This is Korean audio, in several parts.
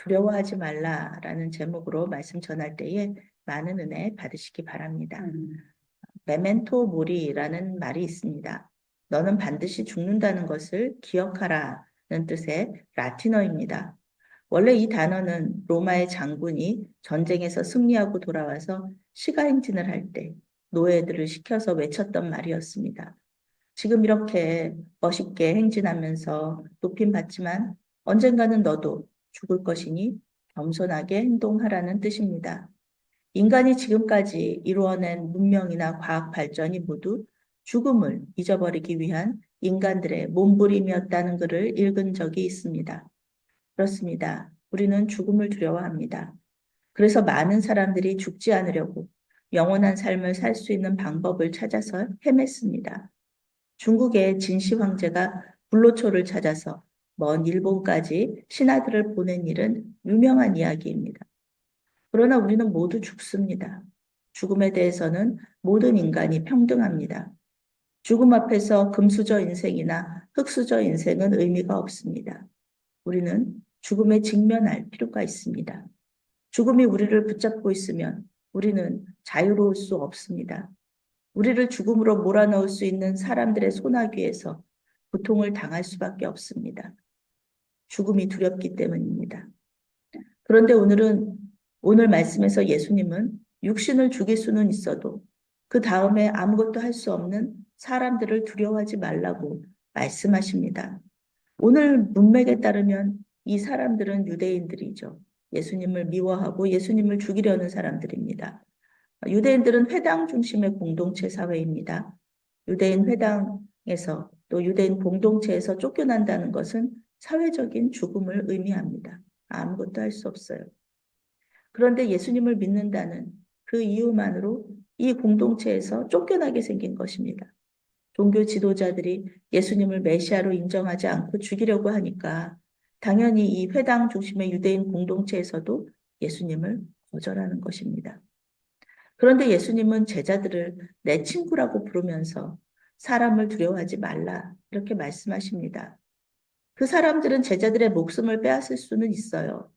두려워하지 말라라는 제목으로 말씀 전할 때에 많은 은혜 받으시기 바랍니다. 메멘토 모리라는 말이 있습니다. 너는 반드시 죽는다는 것을 기억하라는 뜻의 라틴어입니다. 원래 이 단어는 로마의 장군이 전쟁에서 승리하고 돌아와서 시가행진을 할 때 노예들을 시켜서 외쳤던 말이었습니다. 지금 이렇게 멋있게 행진하면서 높임 받지만 언젠가는 너도 죽을 것이니 겸손하게 행동하라는 뜻입니다. 인간이 지금까지 이루어낸 문명이나 과학 발전이 모두 죽음을 잊어버리기 위한 인간들의 몸부림이었다는 글을 읽은 적이 있습니다. 그렇습니다. 우리는 죽음을 두려워합니다. 그래서 많은 사람들이 죽지 않으려고 영원한 삶을 살 수 있는 방법을 찾아서 헤맸습니다. 중국의 진시 황제가 불로초를 찾아서 먼 일본까지 신하들을 보낸 일은 유명한 이야기입니다. 그러나 우리는 모두 죽습니다. 죽음에 대해서는 모든 인간이 평등합니다. 죽음 앞에서 금수저 인생이나 흙수저 인생은 의미가 없습니다. 우리는 죽음에 직면할 필요가 있습니다. 죽음이 우리를 붙잡고 있으면 우리는 자유로울 수 없습니다. 우리를 죽음으로 몰아넣을 수 있는 사람들의 소나귀에서 고통을 당할 수밖에 없습니다. 죽음이 두렵기 때문입니다. 그런데 오늘 말씀에서 예수님은 육신을 죽일 수는 있어도 그 다음에 아무것도 할 수 없는 사람들을 두려워하지 말라고 말씀하십니다. 오늘 문맥에 따르면 이 사람들은 유대인들이죠. 예수님을 미워하고 예수님을 죽이려는 사람들입니다. 유대인들은 회당 중심의 공동체 사회입니다. 유대인 회당에서 또 유대인 공동체에서 쫓겨난다는 것은 사회적인 죽음을 의미합니다. 아무것도 할 수 없어요. 그런데 예수님을 믿는다는 그 이유만으로 이 공동체에서 쫓겨나게 생긴 것입니다. 종교 지도자들이 예수님을 메시아로 인정하지 않고 죽이려고 하니까 당연히 이 회당 중심의 유대인 공동체에서도 예수님을 거절하는 것입니다. 그런데 예수님은 제자들을 내 친구라고 부르면서 사람을 두려워하지 말라 이렇게 말씀하십니다. 그 사람들은 제자들의 목숨을 빼앗을 수는 있어요.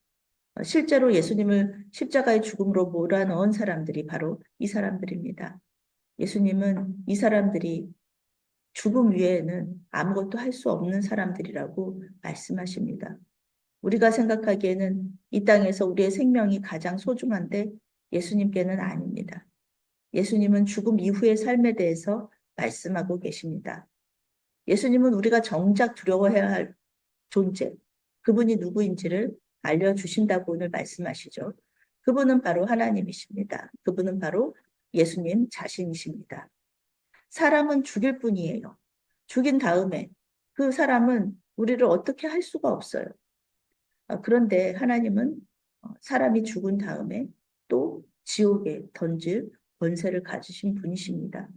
실제로 예수님을 십자가의 죽음으로 몰아넣은 사람들이 바로 이 사람들입니다. 예수님은 이 사람들이 죽음 위에는 아무것도 할 수 없는 사람들이라고 말씀하십니다. 우리가 생각하기에는 이 땅에서 우리의 생명이 가장 소중한데 예수님께는 아닙니다. 예수님은 죽음 이후의 삶에 대해서 말씀하고 계십니다. 예수님은 우리가 정작 두려워해야 할 존재, 그분이 누구인지를 알려주신다고 오늘 말씀하시죠. 그분은 바로 하나님이십니다. 그분은 바로 예수님 자신이십니다. 사람은 죽일 뿐이에요. 죽인 다음에 그 사람은 우리를 어떻게 할 수가 없어요. 그런데 하나님은 사람이 죽은 다음에 또 지옥에 던질 권세를 가지신 분이십니다.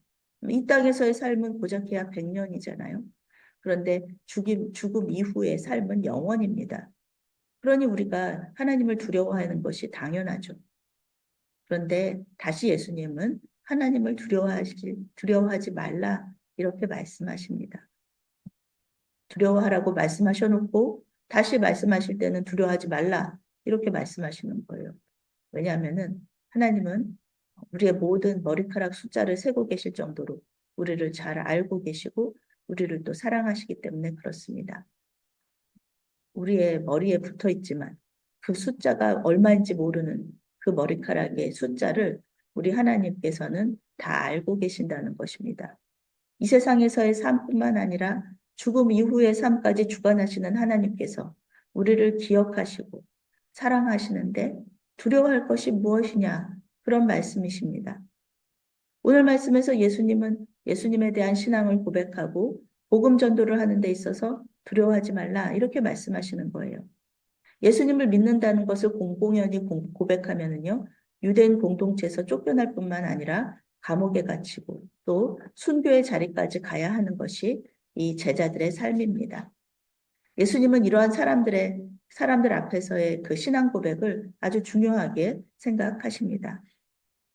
이 땅에서의 삶은 고작해야 100년이잖아요. 그런데 죽음 이후의 삶은 영원입니다. 그러니 우리가 하나님을 두려워하는 것이 당연하죠. 그런데 다시 예수님은 하나님을 두려워하지 말라 이렇게 말씀하십니다. 두려워하라고 말씀하셔놓고 다시 말씀하실 때는 두려워하지 말라 이렇게 말씀하시는 거예요. 왜냐하면은 하나님은 우리의 모든 머리카락 숫자를 세고 계실 정도로 우리를 잘 알고 계시고 우리를 또 사랑하시기 때문에 그렇습니다. 우리의 머리에 붙어 있지만 그 숫자가 얼마인지 모르는 그 머리카락의 숫자를 우리 하나님께서는 다 알고 계신다는 것입니다. 이 세상에서의 삶뿐만 아니라 죽음 이후의 삶까지 주관하시는 하나님께서 우리를 기억하시고 사랑하시는데 두려워할 것이 무엇이냐 그런 말씀이십니다. 오늘 말씀에서 예수님은 예수님에 대한 신앙을 고백하고 복음 전도를 하는 데 있어서 두려워하지 말라 이렇게 말씀하시는 거예요. 예수님을 믿는다는 것을 공공연히 고백하면은요, 유대인 공동체에서 쫓겨날 뿐만 아니라 감옥에 갇히고 또 순교의 자리까지 가야 하는 것이 이 제자들의 삶입니다. 예수님은 이러한 사람들 앞에서의 그 신앙 고백을 아주 중요하게 생각하십니다.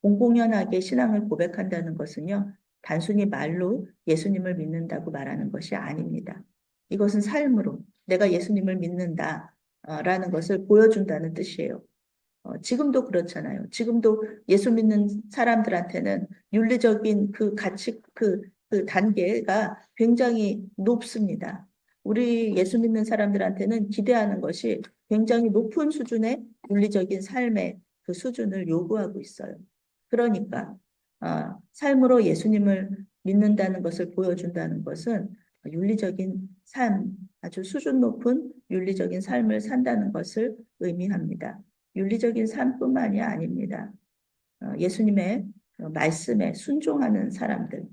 공공연하게 신앙을 고백한다는 것은요, 단순히 말로 예수님을 믿는다고 말하는 것이 아닙니다. 이것은 삶으로 내가 예수님을 믿는다. 라는 것을 보여준다는 뜻이에요. 지금도 그렇잖아요. 지금도 예수 믿는 사람들한테는 윤리적인 그 가치, 그 단계가 굉장히 높습니다. 우리 예수 믿는 사람들한테는 기대하는 것이 굉장히 높은 수준의 윤리적인 삶의 그 수준을 요구하고 있어요. 그러니까 삶으로 예수님을 믿는다는 것을 보여준다는 것은 윤리적인 삶, 아주 수준 높은 윤리적인 삶을 산다는 것을 의미합니다. 윤리적인 삶뿐만이 아닙니다. 예수님의 말씀에 순종하는 사람들.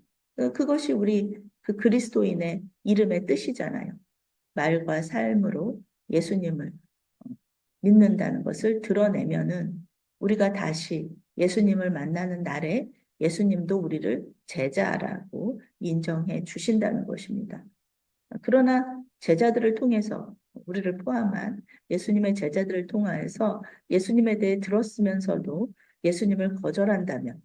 그것이 우리 그 그리스도인의 이름의 뜻이잖아요. 말과 삶으로 예수님을 믿는다는 것을 드러내면은 우리가 다시 예수님을 만나는 날에 예수님도 우리를 제자라고 인정해 주신다는 것입니다. 그러나 제자들을 통해서 우리를 포함한 예수님의 제자들을 통하여서 예수님에 대해 들었으면서도 예수님을 거절한다면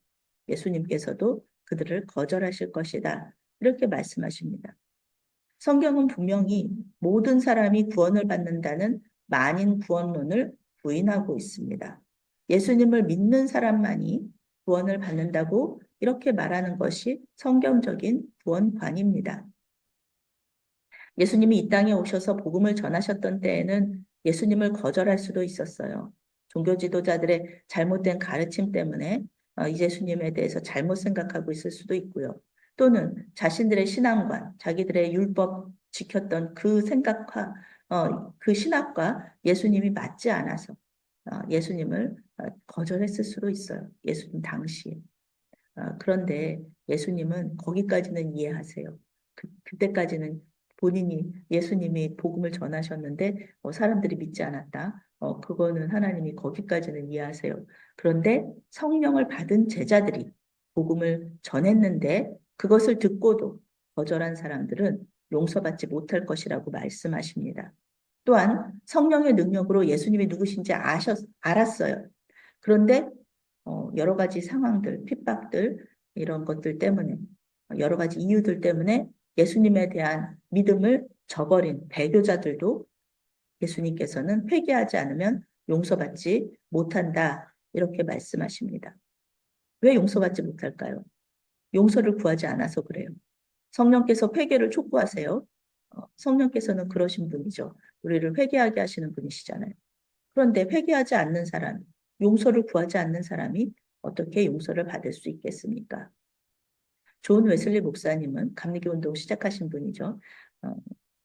예수님께서도 그들을 거절하실 것이다. 이렇게 말씀하십니다. 성경은 분명히 모든 사람이 구원을 받는다는 만인 구원론을 부인하고 있습니다. 예수님을 믿는 사람만이 구원을 받는다고 이렇게 말하는 것이 성경적인 구원관입니다. 예수님이 이 땅에 오셔서 복음을 전하셨던 때에는 예수님을 거절할 수도 있었어요. 종교 지도자들의 잘못된 가르침 때문에 이 예수님에 대해서 잘못 생각하고 있을 수도 있고요. 또는 자신들의 신앙관, 자기들의 율법 지켰던 그 생각과 그 신학과 예수님이 맞지 않아서 예수님을 거절했을 수도 있어요. 예수님 당시에. 그런데 예수님은 거기까지는 이해하세요. 그때까지는 본인이 예수님이 복음을 전하셨는데 사람들이 믿지 않았다. 그거는 하나님이 거기까지는 이해하세요. 그런데 성령을 받은 제자들이 복음을 전했는데 그것을 듣고도 거절한 사람들은 용서받지 못할 것이라고 말씀하십니다. 또한 성령의 능력으로 예수님이 누구신지 알았어요. 그런데 여러 가지 상황들, 핍박들, 이런 것들 때문에, 여러 가지 이유들 때문에 예수님에 대한 믿음을 저버린 배교자들도 예수님께서는 회개하지 않으면 용서받지 못한다. 이렇게 말씀하십니다. 왜 용서받지 못할까요? 용서를 구하지 않아서 그래요. 성령께서 회개를 촉구하세요. 성령께서는 그러신 분이죠. 우리를 회개하게 하시는 분이시잖아요. 그런데 회개하지 않는 사람, 용서를 구하지 않는 사람이 어떻게 용서를 받을 수 있겠습니까? 존 웨슬리 목사님은 감리교 운동 시작하신 분이죠.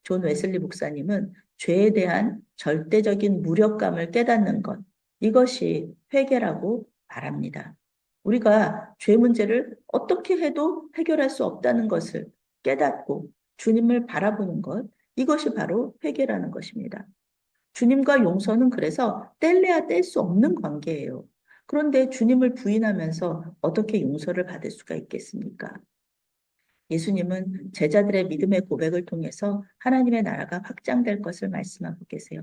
존 웨슬리 목사님은 죄에 대한 절대적인 무력감을 깨닫는 것, 이것이 회개라고 말합니다. 우리가 죄 문제를 어떻게 해도 해결할 수 없다는 것을 깨닫고 주님을 바라보는 것, 이것이 바로 회개라는 것입니다. 주님과 용서는 그래서 뗄래야 뗄 수 없는 관계예요. 그런데 주님을 부인하면서 어떻게 용서를 받을 수가 있겠습니까? 예수님은 제자들의 믿음의 고백을 통해서 하나님의 나라가 확장될 것을 말씀하고 계세요.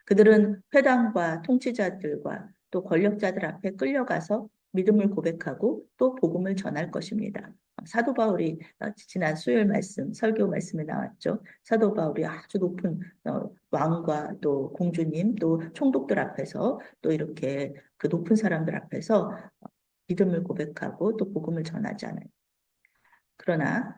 그들은 회당과 통치자들과 또 권력자들 앞에 끌려가서 믿음을 고백하고 또 복음을 전할 것입니다. 사도 바울이 지난 수요일 말씀, 설교 말씀에 나왔죠. 사도 바울이 아주 높은 왕과 또 공주님 또 총독들 앞에서 또 이렇게 그 높은 사람들 앞에서 믿음을 고백하고 또 복음을 전하잖아요. 그러나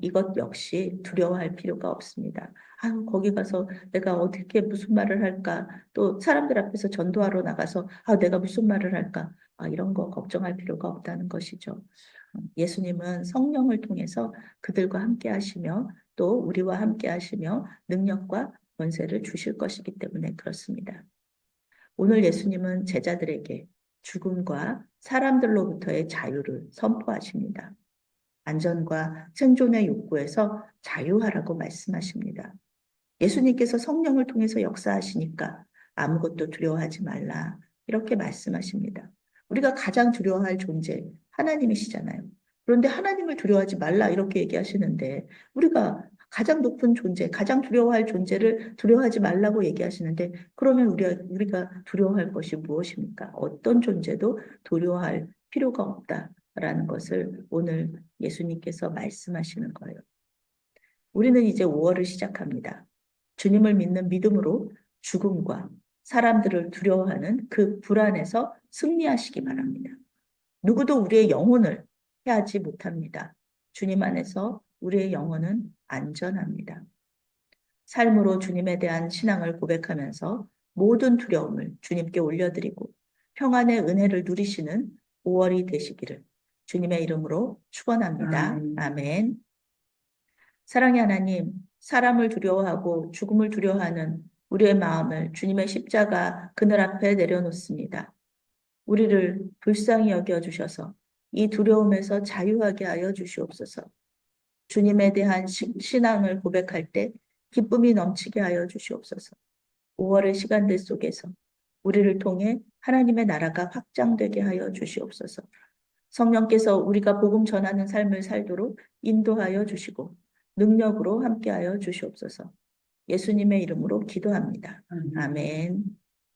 이것 역시 두려워할 필요가 없습니다. 아유, 거기 가서 내가 어떻게 무슨 말을 할까? 또 사람들 앞에서 전도하러 나가서 내가 무슨 말을 할까? 이런 거 걱정할 필요가 없다는 것이죠. 예수님은 성령을 통해서 그들과 함께 하시며 또 우리와 함께 하시며 능력과 권세를 주실 것이기 때문에 그렇습니다. 오늘 예수님은 제자들에게 죽음과 사람들로부터의 자유를 선포하십니다. 안전과 생존의 욕구에서 자유하라고 말씀하십니다. 예수님께서 성령을 통해서 역사하시니까 아무것도 두려워하지 말라. 이렇게 말씀하십니다. 우리가 가장 두려워할 존재, 하나님이시잖아요. 그런데 하나님을 두려워하지 말라. 이렇게 얘기하시는데, 우리가 가장 높은 존재, 가장 두려워할 존재를 두려워하지 말라고 얘기하시는데, 그러면 우리가 두려워할 것이 무엇입니까? 어떤 존재도 두려워할 필요가 없다라는 것을 오늘 예수님께서 말씀하시는 거예요. 우리는 이제 5월을 시작합니다. 주님을 믿는 믿음으로 죽음과 사람들을 두려워하는 그 불안에서 승리하시기 바랍니다. 누구도 우리의 영혼을 해하지 못합니다. 주님 안에서 우리의 영혼은 안전합니다. 삶으로 주님에 대한 신앙을 고백하면서 모든 두려움을 주님께 올려드리고 평안의 은혜를 누리시는 5월이 되시기를 주님의 이름으로 축원합니다. 아멘. 사랑의 하나님, 사람을 두려워하고 죽음을 두려워하는 우리의 마음을 주님의 십자가 그늘 앞에 내려놓습니다. 우리를 불쌍히 여겨주셔서 이 두려움에서 자유하게 하여 주시옵소서. 주님에 대한 신앙을 고백할 때 기쁨이 넘치게 하여 주시옵소서. 5월의 시간들 속에서 우리를 통해 하나님의 나라가 확장되게 하여 주시옵소서. 성령께서 우리가 복음 전하는 삶을 살도록 인도하여 주시고 능력으로 함께하여 주시옵소서. 예수님의 이름으로 기도합니다. 아멘.